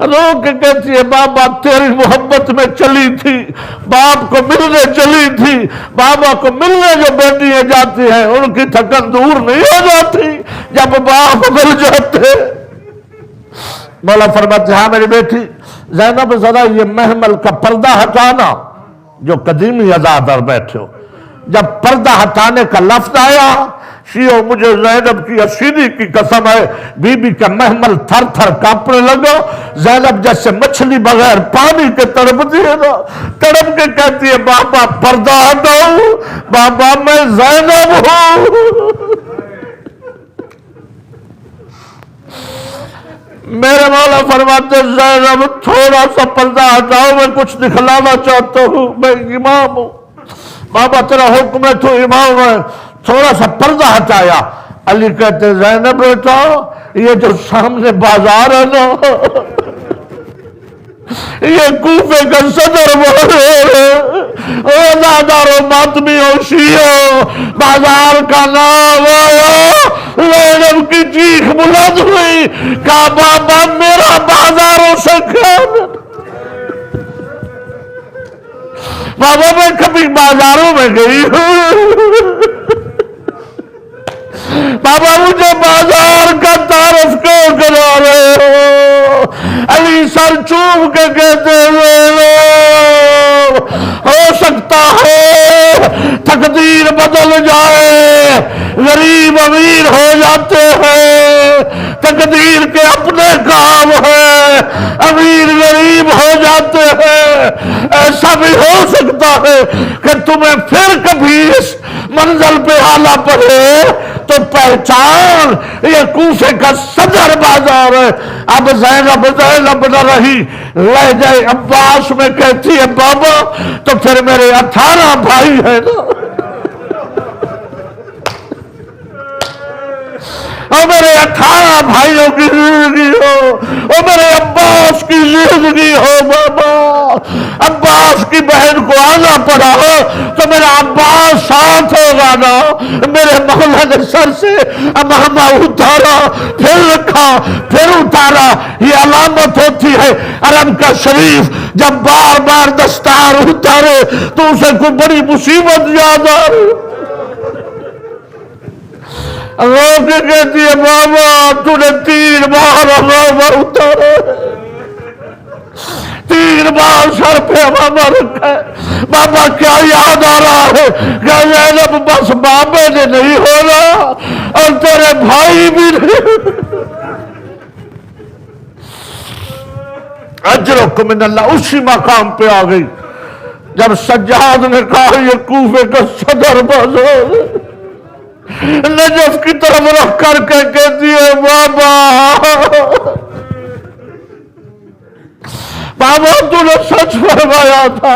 رو کے کہتی ہے بابا تیری محبت میں چلی تھی، باپ کو ملنے چلی تھی، بابا کو ملنے جو بیٹیاں جاتی ہیں ان کی تھکن دور نہیں ہو جاتی جب باپ مل جاتے۔ مولا فرماتے ہاں میری بیٹی زینب ذرا یہ محمل کا پردہ ہٹانا، جو قدیمی ازادار بیٹھے ہو، جب پردہ ہٹانے کا لفظ آیا شیعو مجھے زینب کی اسیری کی قسم ہے بی بی کا محمل تھر تھر کانپنے لگا، زینب جیسے مچھلی بغیر پانی کے تڑپتی ہے نا، تڑپ کے کہتی ہے بابا پردہ ہٹاؤ، بابا میں زینب ہوں۔ میرے مولا فرماتے زینب تھوڑا سا پردہ ہٹاؤ، میں کچھ دکھلانا چاہتا ہوں، میں امام ہوں۔ بابا تیرا حکم ہے تو امام ہے، تھوڑا سا پردہ ہٹایا۔ علی کہتے زینب بیٹا یہ جو سامنے بازار ہے نا یہ کوفے کا صدر بازار ہے، ازادارو ماتمیوں شیعو بازار کا نام آیا، زینب کی چیخ بلند ہوئی، کہا بابا میرا بازاروں سے کھانا، بابا میں کبھی بازاروں میں گئی ہوں، بابا مجھے بازار کا تعارف کیوں کرا رہے ہو؟ علی سر چوم کے کہتے ہوئے ہو سکتا ہے تقدیر بدل جائے، غریب امیر ہو جاتے ہیں، تقدیر کے اپنے کام ہیں، امیر غریب ہو جاتے ہیں۔ ایسا بھی ہو سکتا ہے کہ تمہیں پھر کبھی اس منزل پہ آنا پڑے تو پہچان یہ کوفے کا صدر بازار ہے۔ اب زینب نہ رہی، لہجہ عباس میں کہتی ہے بابا تو پھر میرے 18 بھائی ہیں نا، اور میرے 18 بھائیوں کی زندگی ہو، اور میرے عباس کی زندگی ہو بابا۔ عباس کی بہن کو آنا پڑا ہو تو میرا عباس ساتھ ہوگا نا۔ میرے مولا نے سر سے امامہ اتارا، پھر رکھا، پھر اتارا۔ یہ علامت ہوتی ہے عرب کا شریف جب بار بار دستار اتارے تو اسے کوئی بڑی مصیبت یاد آ رہی۔ رو کے کہتی ہے بابا تو نے 3 بار امامہ اتارے، 3 بار سر پہ امامہ رکھا ہے۔ بابا کیا یاد آ رہا ہے؟ کہ زینب بس بابے نے نہیں ہونا اور تیرے بھائی بھی نہیں۔ اجرک من اللہ اسی مقام پہ آ گئی جب سجاد نے کہا یہ کوفے کا صدر بازار ہے۔ نجف کی طرف رکھ کر کے کہتی ہے بابا تو نے سچ فرمایا تھا،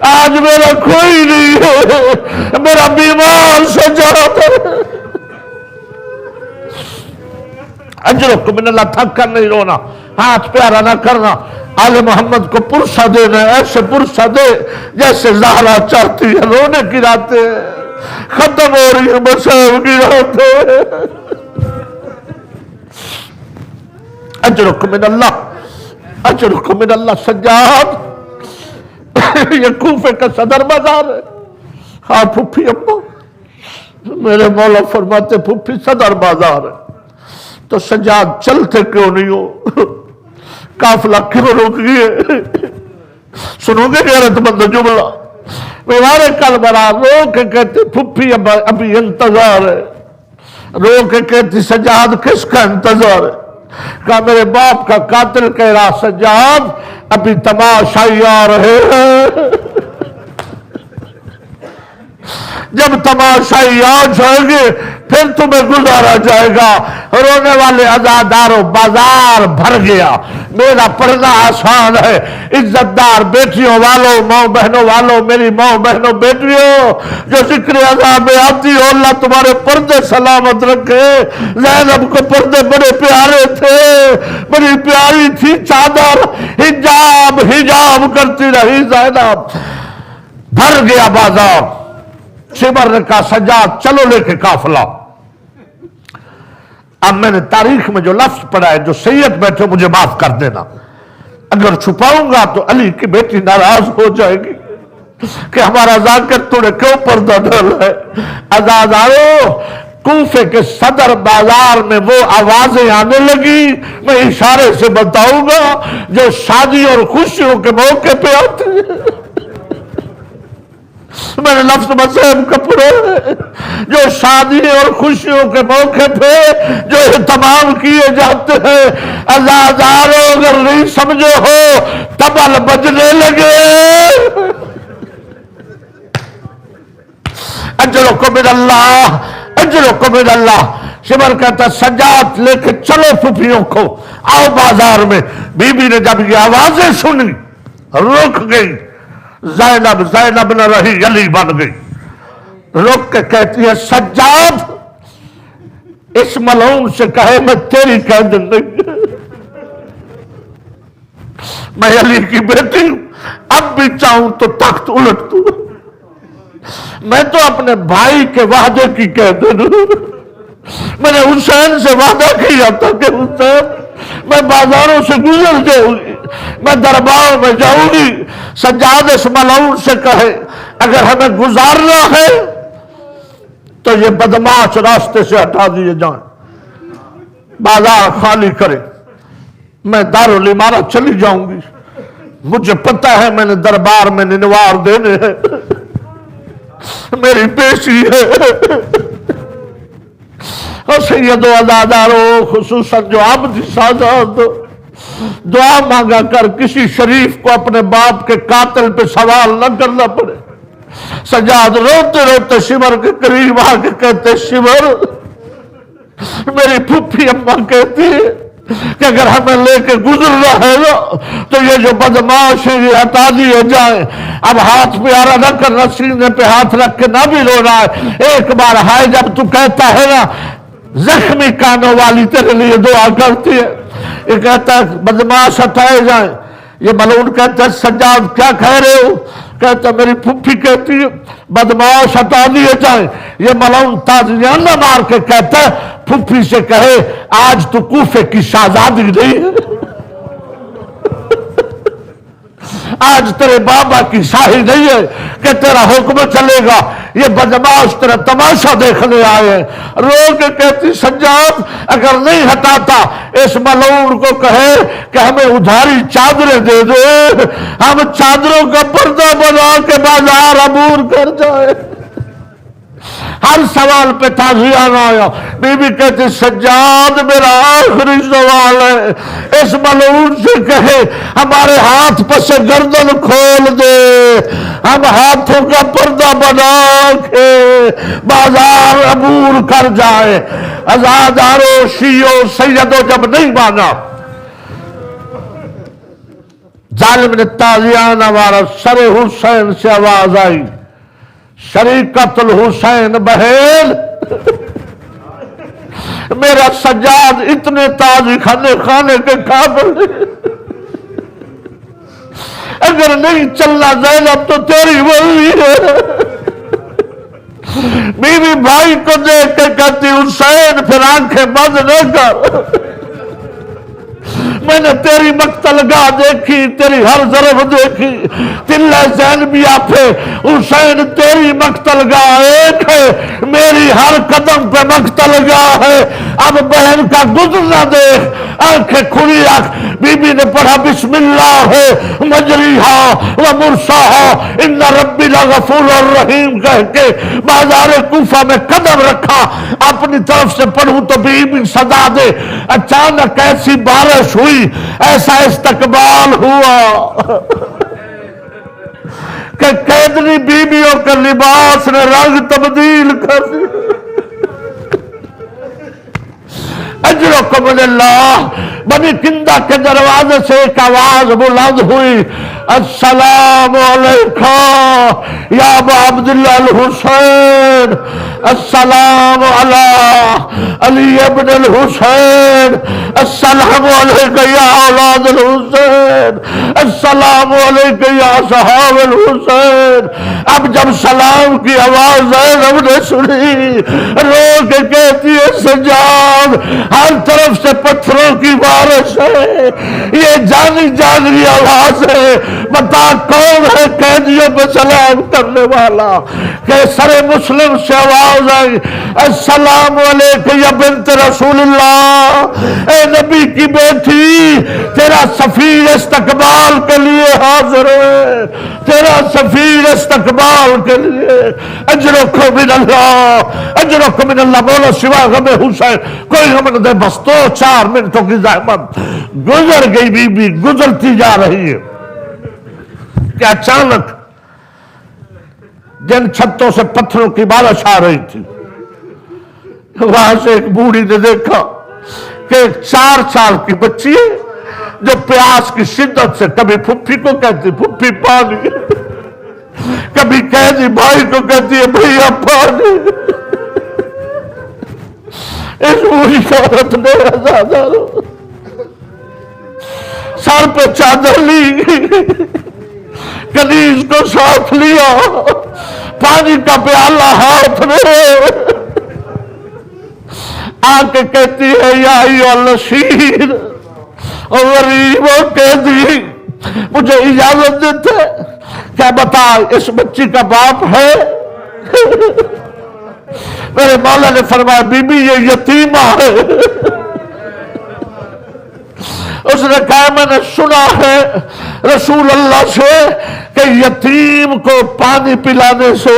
آج میرا کوئی نہیں ہے، میرا بیمار سجاد ہے۔ اجرک من اللہ، تھک کر نہیں رونا، ہاتھ پیارا نہ کرنا، آل محمد کو پرسہ دینا، ایسے پرسہ دے جیسے زہرا چاہتی ہے۔ رونے کی راتیں ختم ہو رہی ہیں، مسائب کی راتیں۔ اجرک من اللہ، اجرک من اللہ۔ سجاد یہ کوفے کا صدر بازار ہے۔ ہاں پھپھی اماں، میرے مولا فرماتے پھپھی صدر بازار ہے تو سجاد چلتے کیوں نہیں ہو؟ قافلہ کیوں رک گئے؟ سنو گے غیرت مند جملہ؟ بیمارے کل برا رو کے کہتے پھپھی ابھی انتظار ہے، رو کے کہتی سجاد کس کا انتظار ہے؟ کہا میرے باپ کا قاتل کہہ رہا سجاد ابھی تماشائی آ رہے ہیں، جب تماشائی آ جائیں گے پھر تمہیں گزارا جائے گا۔ رونے والے عزاداروں بازار بھر گیا، میرا پڑھنا آسان ہے۔ عزت دار بیٹیوں والوں، ماں بہنوں والوں، میری ماں بہنوں بیٹیوں جو ذکر عزا میں آتی ہو، اللہ تمہارے پردے سلامت رکھے۔ زینب کو پردے بڑے پیارے تھے، بڑی پیاری تھی چادر، حجاب کرتی رہی زینب۔ بھر گیا بازار۔ شبر نے کہا سجاد چلو لے کے قافلہ۔ اب میں نے تاریخ میں جو لفظ پڑھا ہے، جو سید بیٹھے مجھے معاف کر دینا، اگر چھپاؤں گا تو علی کی بیٹی ناراض ہو جائے گی کہ ہمارا ذاکر تو نے کیوں پردہ ڈالا ہے۔ عزادارو، کوفے کے صدر بازار میں وہ آوازیں آنے لگی، میں اشارے سے بتاؤں گا، جو شادی اور خوشیوں کے موقع پہ آتے ہیں۔ میں نے لفظ مسئب کپڑے جو شادی اور خوشیوں کے موقع پہ جو اہتمام کیے جاتے ہیں، عزاداروں اگر نہیں سمجھے ہو طبل بجنے لگے۔ اجرکم من اللہ، اجرکم من اللہ۔ شمر کہتا سجاد لے کے چلو پھپھیوں کو، آؤ بازار میں۔ بی بی نے جب یہ آوازیں سنی رک گئی۔ زینب نہ رہی، علی بن گئی۔ رک کے کہتی ہے سجاد اس ملعون سے کہے میں تیری قید نہیں، میں علی کی بیٹی ہوں، اب بھی چاہوں تو تخت الٹ دوں، میں تو اپنے بھائی کے وعدے کی قید ہوں۔ میں نے حسین سے وعدہ کیا تھا کہ حسین میں بازاروں سے گزر جاؤں گی، میں دربار میں جاؤں گی۔ سجاد اس ملعون سے کہے اگر ہمیں گزارنا ہے تو یہ بدماش راستے سے ہٹا دیے جائیں، بازار خالی کرے، میں دارالامارہ چلی جاؤں گی، مجھے پتہ ہے میں نے دربار میں ننوار دینے ہیں۔ میری بیٹی ہے۔ اور سید و عزادارو خصوصاً جو عبد سادات دعا مانگا کر کسی شریف کو اپنے باپ کے قاتل پہ سوال نہ کرنا پڑے۔ سجاد روتے روتے شمر کے قریب آ کے کہتے شمر میری پھوپھی اماں کہتی ہے کہ اگر ہمیں لے کے گزرنا ہے نا تو یہ جو بدماش ہے یہ ہٹا دیے جائیں۔ اب ہاتھ پہ آرا نہ کرنا، سینے پہ ہاتھ رکھ کے نہ بھی رونا ہے۔ ایک بار ہائے جب تو کہتا ہے نا زخمی کانوں والی تیرے لیے دعا کرتی ہے۔ یہ کہتا ہے بدماش ہٹائے جائیں۔ یہ ملعون کہتا ہے سجاد کیا کہہ رہے ہو؟ کہتا ہے میری پھوپھی کہتی ہے بدماش ہٹا دیے جائیں۔ یہ ملعون تازیانہ مار کے کہتا ہے پھوپھی سے کہے آج تو کوفے کی شہزادی نہیں ہے، آج تیرے بابا کی شاہی نہیں ہے کہ تیرا حکم چلے گا۔ یہ بدماش تیرا تماشا دیکھنے آئے ہیں۔ رو کے کہتی سجاد اگر نہیں ہٹاتا اس ملعون کو کہے کہ ہمیں ادھاری چادریں دے دے، ہم چادروں کا پردہ بنا کے بازار عبور کر جائے۔ ہر سوال پہ تازیانہ آیا۔ بی بی کہتی سجاد میرا آخری سوال ہے، اس ملعون سے کہے ہمارے ہاتھ پس گردن کھول دے، ہم ہاتھوں کا پردہ بنا کے بازار عبور کر جائے۔ عزادارو شیعو سیدو جب نہیں مانا، ظالم نے تازیانہ مارا۔ سر حسین سے آواز آئی شریکت الحسین بہن میرا سجاد اتنے تاج کھانے کے قابل نہیں۔ اگر نہیں چلنا زینب تو تیری ولی ہے۔ بیوی بھائی کو دیکھ کے کہتی حسین پھر آنکھیں بند نہ کر، میں نے تیری مقتل گاہ دیکھی، تیری ہر ضرب دیکھی، تلہ زینبیہ پہ حسین تیری مقتل گاہ ایک ہے، میری ہر قدم پہ مقتل گاہ ہے۔ اب بہن کا گزرنا دیکھ، آنکھیں کھلی رکھ۔ بی بی نے پڑھا بسم اللہ مجریہا و مرساہا ان ربی لغفور الرحیم کہہ کے بازار کوفہ میں قدم رکھا۔ اپنی طرف سے پڑھوں تو بی بی صدا دے۔ اچانک ایسی بارش ہوئی، ایسا استقبال ہوا کہ قیدنی بیویوں کے لباس نے رنگ تبدیل کر دیا۔ اجرکم اللہ۔ بنی کندہ کے دروازے سے ایک آواز بلند ہوئی السلام علیکہ یا ابا عبداللہ الحسین، السلام علی علی ابن الحسین، السلام علیکہ یا اولاد الحسین، السلام علیکہ یا صحاب الحسین۔ اب جب سلام کی آواز زینب نے سنی، رو کے کہتی ہے سجاد ہر طرف سے پتھروں کی بارش ہے، یہ جانی جانی آواز ہے، بتا کون ہے قیدیوں پہ سلام کرنے والا؟ کہ سر مسلم سے آواز آئی السلام علیکم یا بنت رسول اللہ، اے نبی کی بیٹی تیرا سفیر استقبال کے لیے حاضر ہے، تیرا سفیر استقبال کے لیے۔ اجرکم من اللہ، اجرکم من اللہ۔ بولو سوا غم حسین کوئی غم نہ دے، بس 2-4 منٹوں کی زحمت۔ گزر گئی بی بی، گزرتی جا رہی ہے کہ اچانک جن چھتوں سے پتھروں کی بارش آ رہی تھی، وہاں سے ایک بوڑھی نے دیکھا کہ ایک 4 سال کی بچی ہے جو پیاس کی شدت سے کبھی پھپھی کو کہتی پھپھی پانی، کبھی قیدی بھائی کو کہتی ہے بھیا پانی۔ اس بوڑھی عورت نے عزادارو سر پہ چادر لی، کنیز کو ساتھ لیا، پانی کا پیالہ ہاتھ میں، آ کے کہتی ہے یا ایھا الاسیر اور غریب و قیدی مجھے اجازت دیتے کیا بتا اس بچی کا باپ ہے؟ میرے مولا نے فرمایا بی بی یہ یتیمہ ہے۔ اس نے کہا میں نے سنا ہے رسول اللہ سے کہ یتیم کو پانی پلانے سے